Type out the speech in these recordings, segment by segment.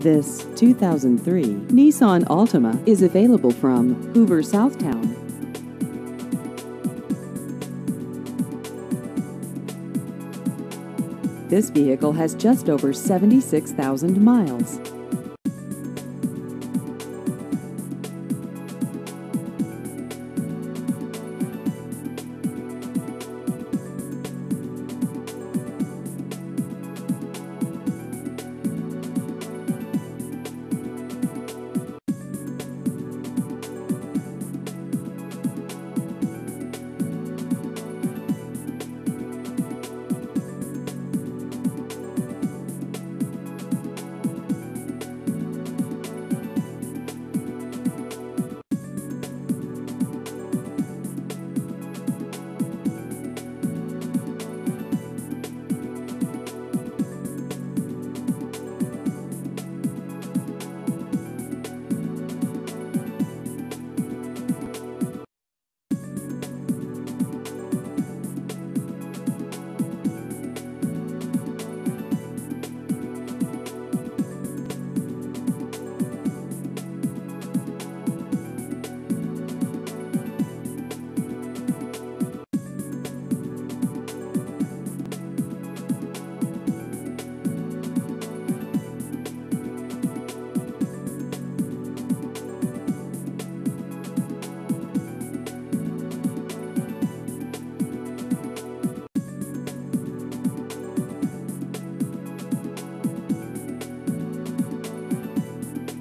This 2003 Nissan Altima is available from Hoover, Southtown. This vehicle has just over 76,000 miles.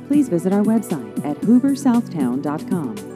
Please visit our website at hooversouthtown.com.